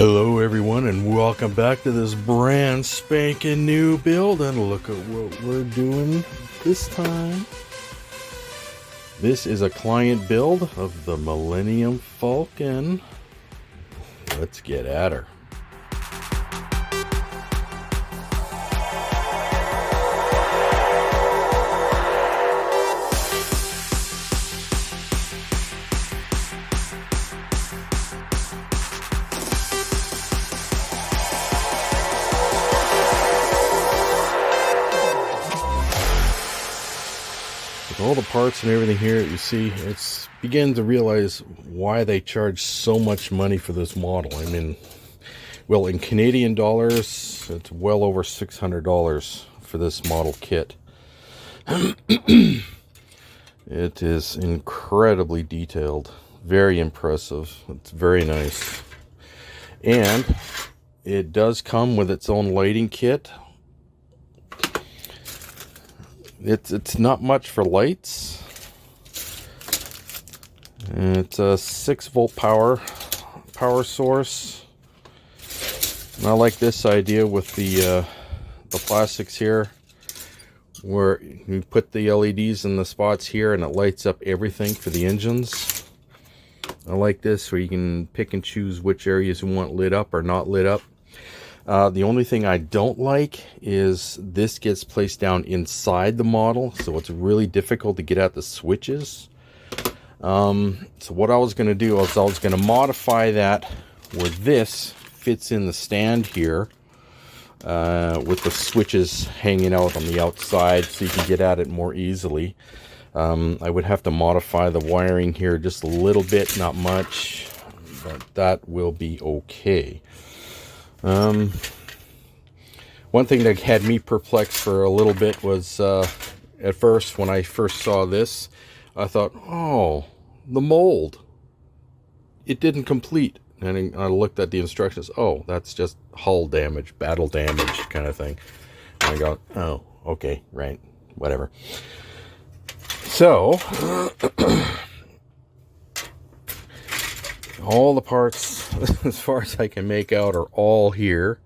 Hello everyone, and welcome back to this brand spanking new build, and look at what we're doing this time. This is a client build of the Millennium Falcon. Let's get at her. All the parts and everything here, you see, it's beginning to realize why they charge so much money for this model. I mean, well, in Canadian dollars, it's well over $600 for this model kit. It is incredibly detailed, very impressive. It's very nice, and it does come with its own lighting kit. It's not much for lights. It's a 6-volt power source. And I like this idea with the plastics here, where you put the LEDs in the spots here and it lights up everything for the engines. I like this, where you can pick and choose which areas you want lit up or not lit up. The only thing I don't like is this gets placed down inside the model, so it's really difficult to get at the switches. So what I was going to do is I was going to modify that where this fits in the stand here, with the switches hanging out on the outside so you can get at it more easily. I would have to modify the wiring here just a little bit, not much, but that will be okay. One thing that had me perplexed for a little bit was, at first, when I first saw this, I thought, oh, the mold, it didn't complete. And I looked at the instructions. Oh, that's just hull damage, battle damage kind of thing. And I go, oh, okay, right, whatever. So, all the parts, as far as I can make out, are all here.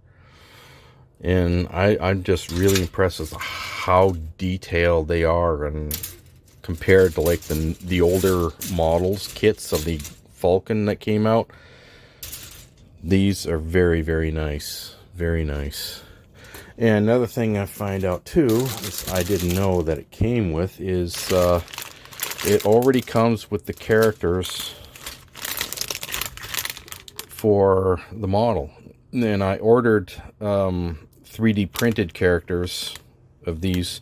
And I'm just really impressed with how detailed they are, and compared to like the older models, kits of the Falcon that came out, these are very, very nice. Very nice. And another thing I find out too, is I didn't know that it came with, is it already comes with the characters for the model. And I ordered 3D printed characters of these.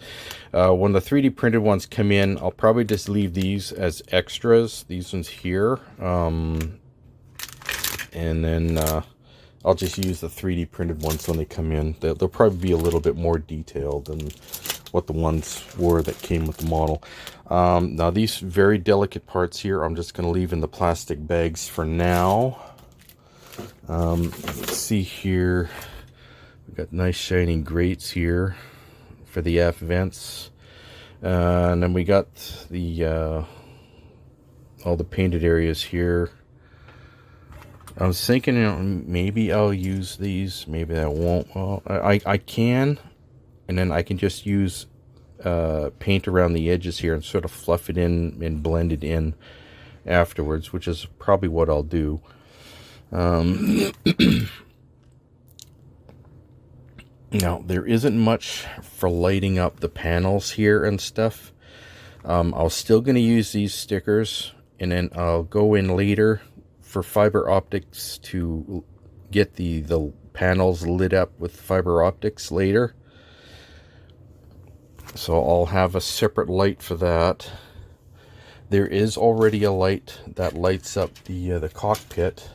When the 3D printed ones come in, I'll probably just leave these as extras, these ones here, and then I'll just use the 3D printed ones when they come in. They'll probably be a little bit more detailed than what the ones were that came with the model. Now these very delicate parts here, I'm just going to leave in the plastic bags for now. Let's see here. We've got nice shiny grates here for the aft vents. And then we got the all the painted areas here. I was thinking, you know, maybe I'll use these, maybe I won't. Well, I can, and then I can just use paint around the edges here and sort of fluff it in and blend it in afterwards, which is probably what I'll do. Now, there isn't much for lighting up the panels here and stuff. I was still going to use these stickers, and then I'll go in later for fiber optics to get the panels lit up with fiber optics later. So I'll have a separate light for that. There is already a light that lights up the cockpit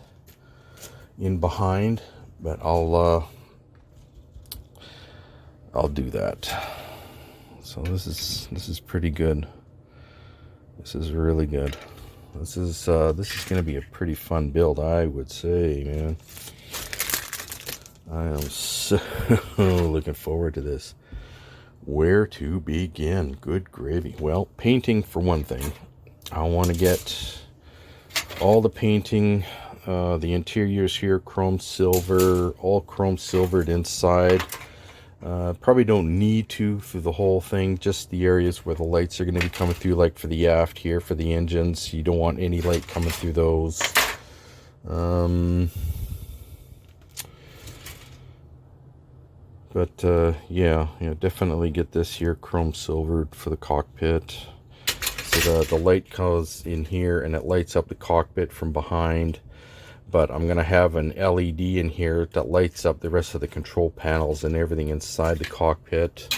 in behind, but I'll do that. So this is pretty good. This is really good. This is going to be a pretty fun build, I would say, man. I am so looking forward to this. Where to begin? Good gravy. Well, painting for one thing. I want to get all the painting The interiors here, chrome silver, all chrome silvered inside. Probably don't need to through the whole thing, just the areas where the lights are going to be coming through, like for the aft here, for the engines. You don't want any light coming through those. Yeah, definitely get this here chrome silvered for the cockpit. So the light goes in here and it lights up the cockpit from behind. But I'm going to have an LED in here that lights up the rest of the control panels and everything inside the cockpit.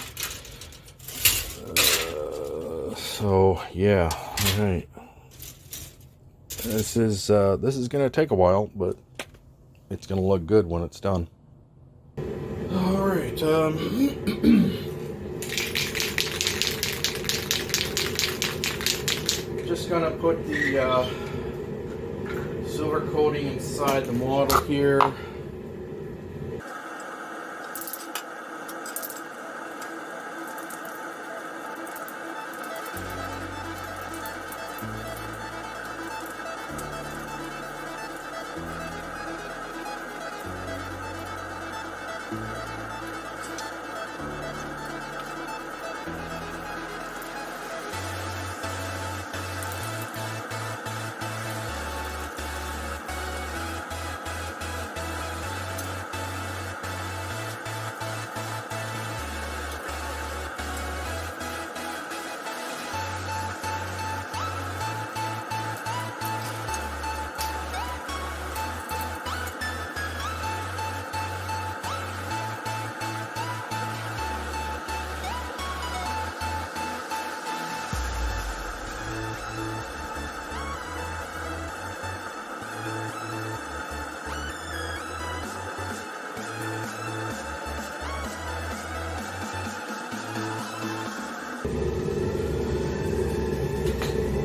So yeah, all right. This is going to take a while, but it's going to look good when it's done. All right. Just going to put the silver coating inside the model here.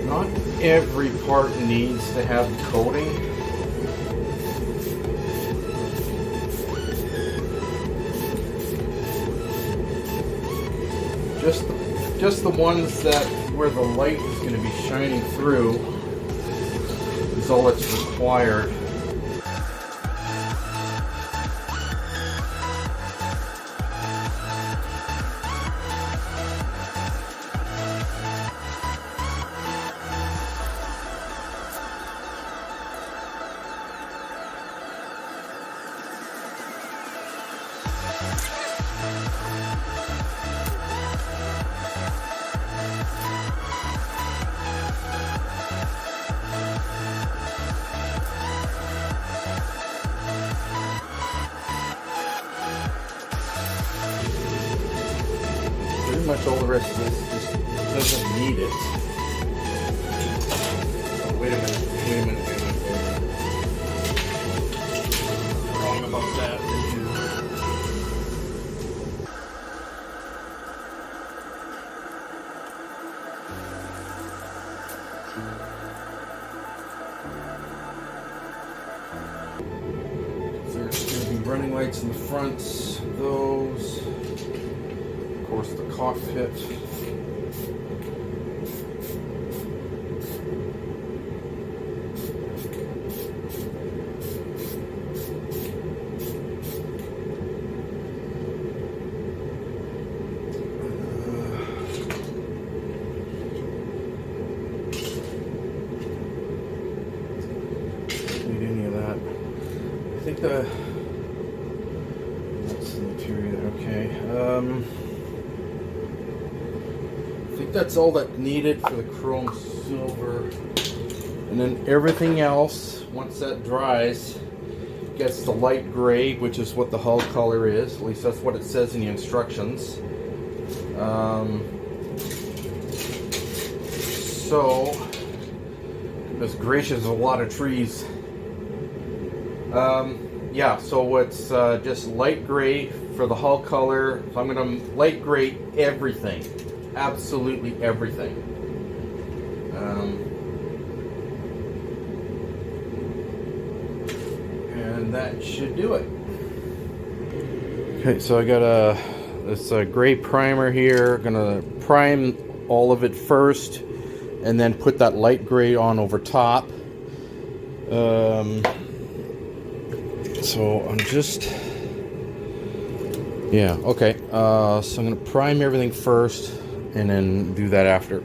Not every part needs to have coating. Just the ones that where the light is going to be shining through is all that's required. Pretty much all the rest of this just doesn't need it. Oh, wait a minute. Wrong about that. There's going to be running lights in the front, those. Of course, the cockpit. Don't need any of that. I think that's the material. Okay. I think that's all that needed for the chrome silver, and then everything else, once that dries, gets the light gray, which is what the hull color is. At least that's what it says in the instructions. So, goodness gracious, a lot of trees. Yeah, so it's just light gray for the hull color. So I'm going to light gray everything. Absolutely everything. And that should do it. Okay, so I got this gray primer here. Gonna prime all of it first, and then put that light gray on over top. So I'm just, yeah, okay. So I'm gonna prime everything first and then do that after.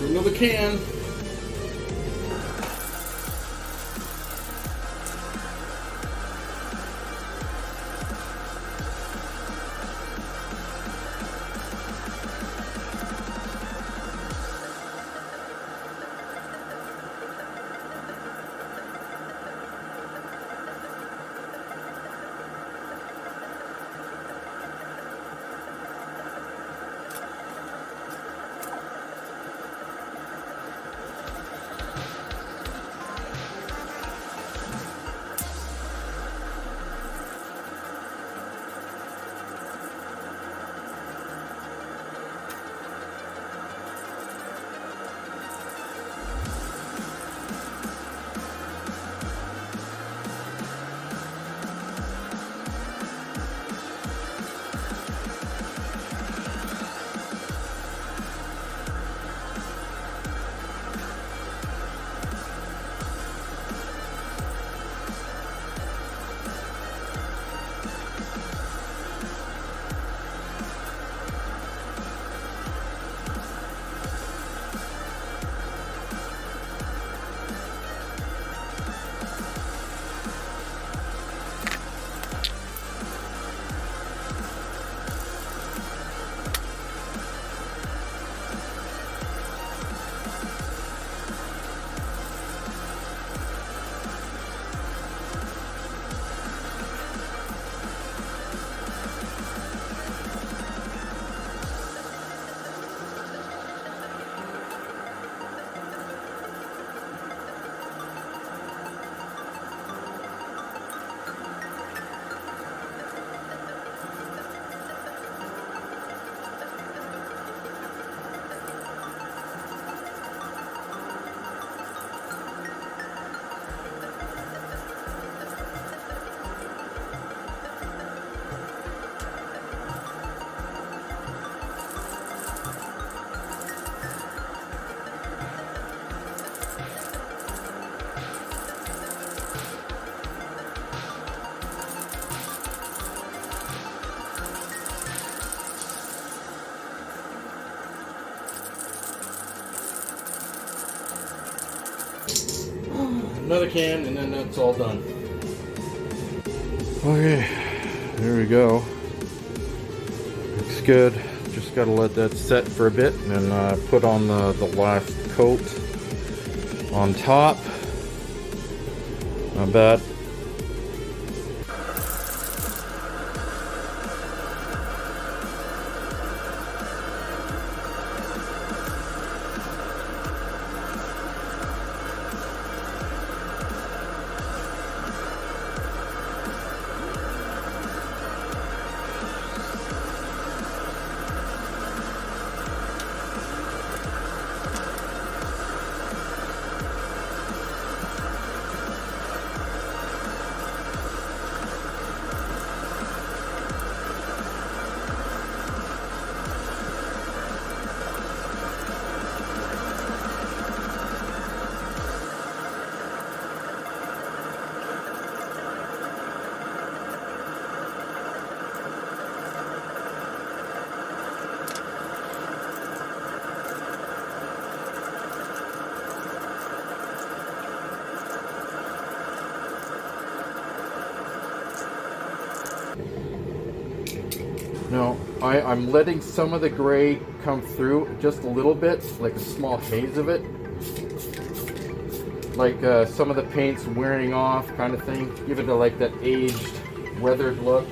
Another can. another can, and then that's all done. Okay, there we go. Looks good. Just gotta let that set for a bit, and then put on the last coat on top. Not bad. Now, I'm letting some of the gray come through just a little bit, like a small haze of it. Like some of the paint's wearing off kind of thing. Give it like that aged, weathered look.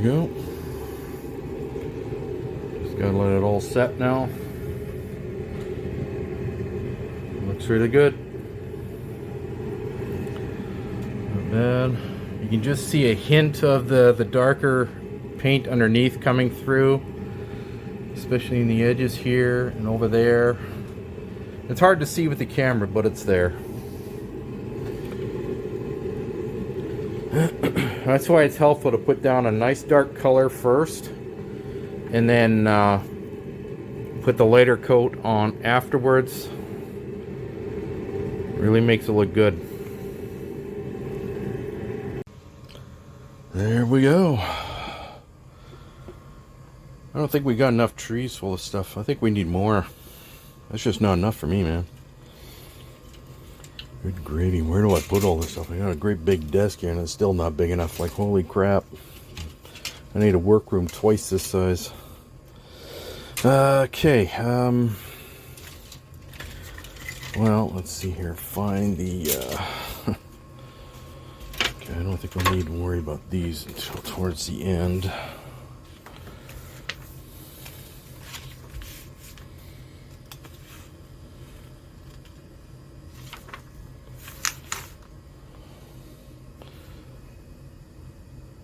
go. Just gotta let it all set now. Looks really good. Not bad. You can just see a hint of the darker paint underneath coming through, especially in the edges here and over there. It's hard to see with the camera, but it's there. That's why it's helpful to put down a nice dark color first and then put the lighter coat on afterwards. Really makes it look good. There we go. I don't think we got enough trees full of stuff. I think we need more. That's just not enough for me, man. Good gravy. Where do I put all this stuff? I got a great big desk here and it's still not big enough. Like, holy crap. I need a workroom twice this size. Okay. Well, let's see here. Find the... Okay, I don't think we'll need to worry about these until towards the end.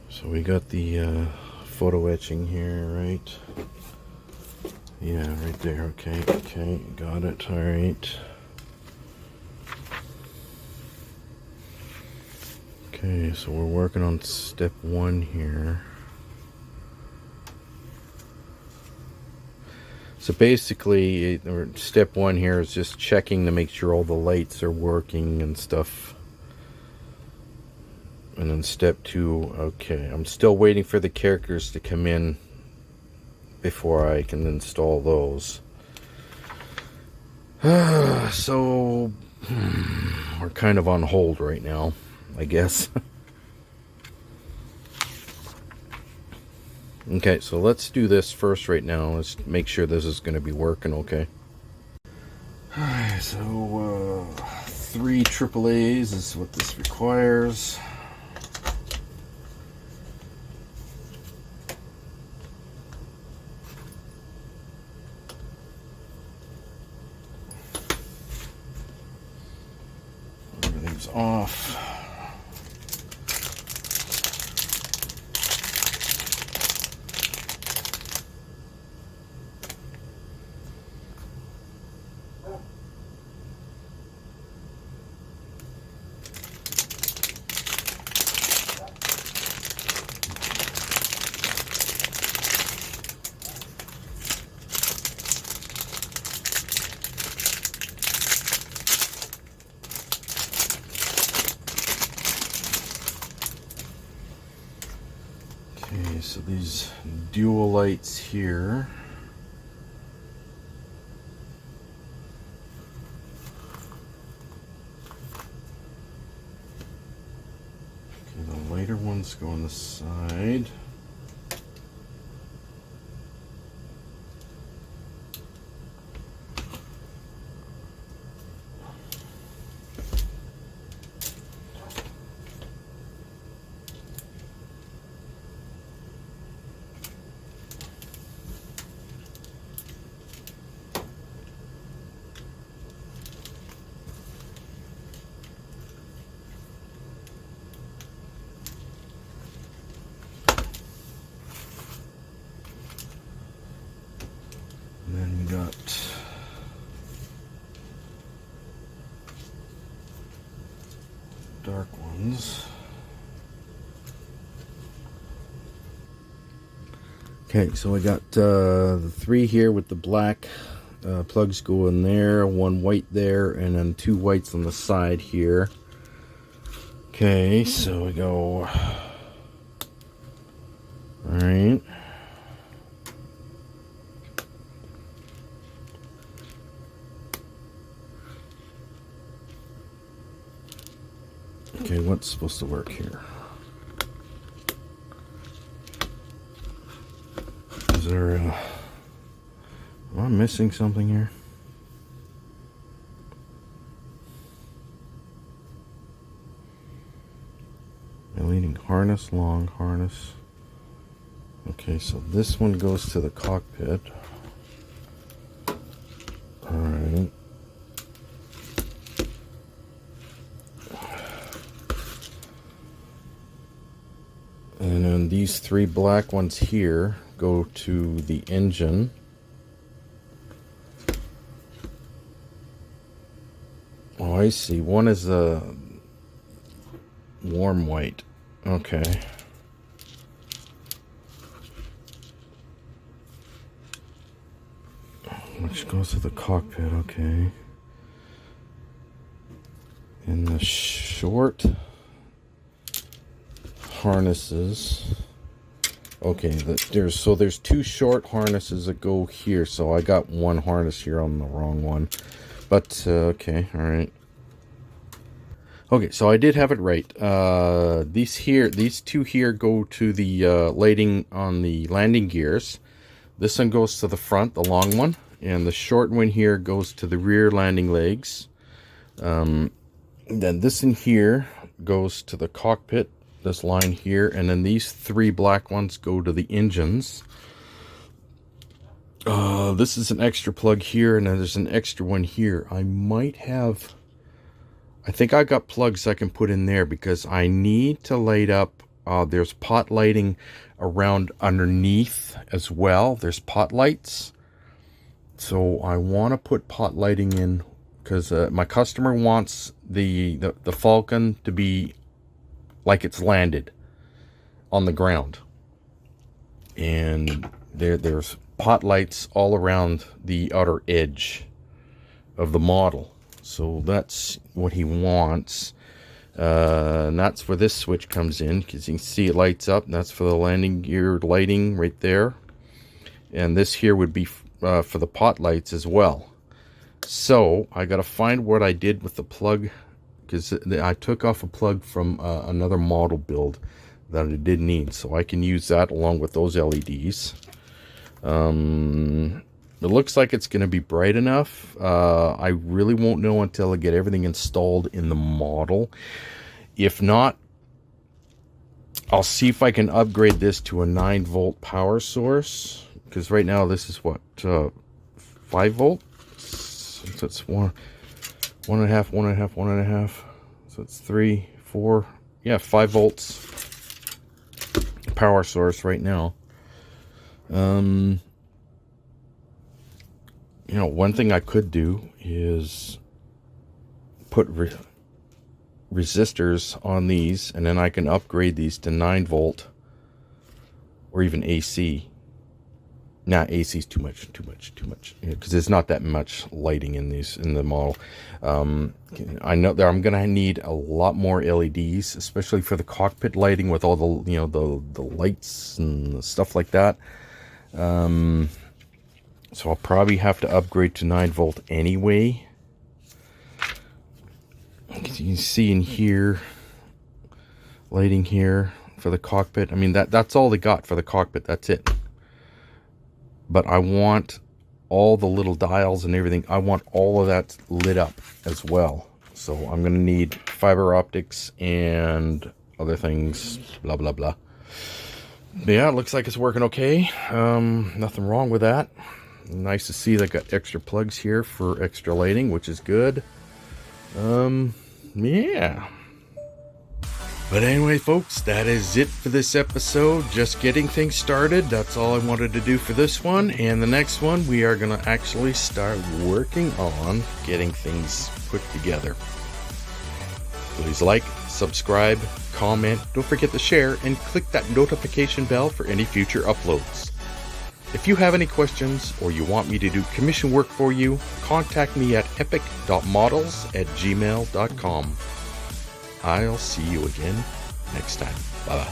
So we got the photo etching here, right? Yeah, right there. Okay, okay, got it. All right. Okay, so we're working on step 1 here. So basically, step 1 here is just checking to make sure all the lights are working and stuff. And then step 2, okay, I'm still waiting for the characters to come in before I can install those. So, we're kind of on hold right now, I guess. Okay, so let's do this first right now. Let's make sure this is going to be working okay. Alright, so 3 AAAs is what this requires. Everything's off. Okay, so these dual lights here. Okay, the lighter ones go on the side. And then we got dark ones. Okay, so I got the 3 here with the black plugs go in there, 1 white there, and then 2 whites on the side here. Okay, so we go. Alright. Okay, what's supposed to work here? Is there am I missing something here? My leading harness, long harness. Okay, so this one goes to the cockpit. Alright. And then these three black ones here go to the engine. Oh, I see. One is a warm white. Okay. Which goes to the cockpit, okay. And the short harnesses. Okay, there's two short harnesses that go here, so I got one harness here on the wrong one. But okay, all right. Okay, so I did have it right. These two here go to the lighting on the landing gears. This one goes to the front, the long one, and the short one here goes to the rear landing legs. Then this in here goes to the cockpit, this line here, and then these three black ones go to the engines. This is an extra plug here, and then there's an extra one here. I think I got plugs I can put in there because I need to light up. There's pot lighting around underneath as well. There's pot lights. So I want to put pot lighting in because my customer wants the Falcon to be like it's landed on the ground. And there's pot lights all around the outer edge of the model. So that's what he wants. And that's where this switch comes in, because you can see it lights up. And that's for the landing gear lighting right there. And this here would be for the pot lights as well. So I got to find what I did with the plug, because I took off a plug from another model build that I did need. So I can use that along with those LEDs. It looks like it's going to be bright enough. I really won't know until I get everything installed in the model. If not, I'll see if I can upgrade this to a 9-volt power source. Because right now this is what, 5 volt? So that's one and a half. So it's 3, 4, yeah, 5 volts power source right now. You know, one thing I could do is put resistors on these, and then I can upgrade these to 9 volt or even AC. Nah, AC is too much, because there's not that much lighting in the model. I know that I'm gonna need a lot more LEDs, especially for the cockpit lighting with all the, you know, the lights and stuff like that. So I'll probably have to upgrade to 9 volt anyway. As you can see in here, lighting here for the cockpit. I mean, that's all they got for the cockpit. That's it. But I want all the little dials and everything. I want all of that lit up as well. So I'm going to need fiber optics and other things, blah, blah, blah. But yeah, it looks like it's working okay. Nothing wrong with that. Nice to see they got extra plugs here for extra lighting, which is good. Yeah. But anyway, folks, that is it for this episode. Just getting things started. That's all I wanted to do for this one. And the next one, we are going to actually start working on getting things put together. Please like, subscribe, comment, don't forget to share, and click that notification bell for any future uploads. If you have any questions or you want me to do commission work for you, contact me at epic.models@gmail.com. I'll see you again next time. Bye-bye.